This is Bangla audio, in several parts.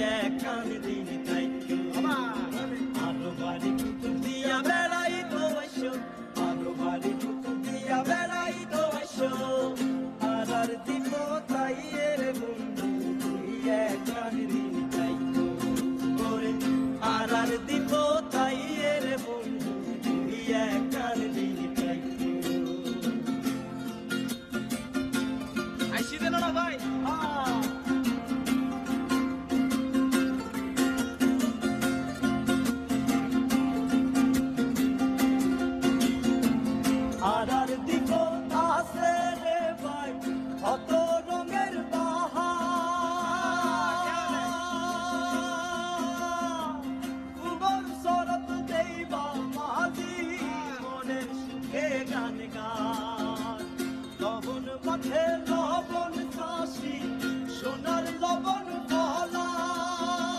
একখান দিন তাইতো আরো বাড়ি কুতুব দিয়া বেড়াই তো আইসো আরো বাড়ি কুতুব দিয়া বেড়াই তো আইসো আর দিব তাই এর বন্ধু তুই একখান দিন তাইতো ওরে আর দিব তাই এর বন্ধু তুই একখান দিন তাইতো আইসি দিল না ভাই আর দিব আছে রে ভাই কত রঙের বাহার উমর শরৎ দেইবা মাঝি মনের সুখে গান গান লবণ মাঠে লবণ চাষি সোনার লবণ ফলায়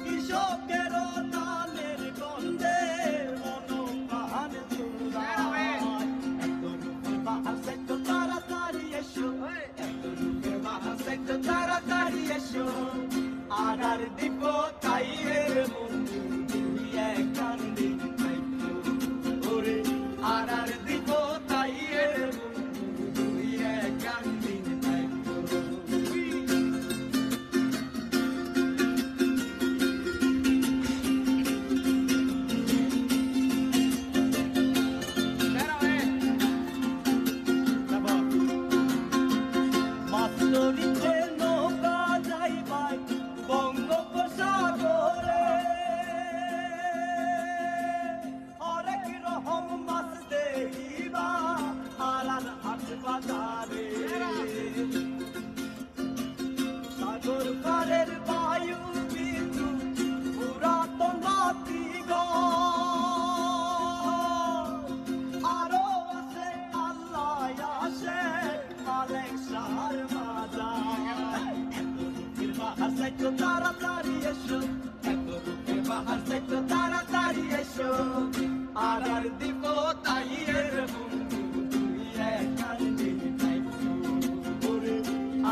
কৃষকের ধানের গন্ধে মনোপ্রাণ জুড়ায় এত রূপে বাহার সেক্ট তাড়াতাড়ি এসো এত রূপে বাহার সেক্ট তাড়াতাড়ি এসো আর দিব তাই এর বন্ধু তুই একখান দিন তাইতো ওরে আর দিব তাই এর বন্ধু তুই একখান দিন তাইতো মাস্টরিতে নৌকা যাইবাই বঙ্গোপসাগরে হরেক রকম মাছ দেখিবা হারান হাট বাজারে সাগর পারের বায়ু বিন্দু পুরাতন মাতৃঘর আরো আছে আল্লাহ আসে মালেক শাহর বাজার এত রূপের বাহার সাইট তাড়াতাড়ি এসো এত রূপের বাহার সাইট তাড়াতাড়ি এসো আর দিব তাই এর বন্ধু তুই একখান দিন তাইতো ওরে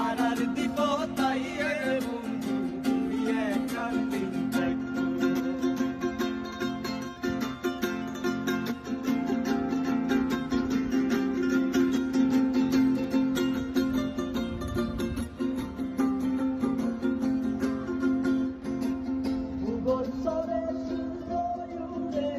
আর দিব তাই এর বন্ধু তুই একখান দিন তাইতো ভূগোল সরে সুন্দর উড়ে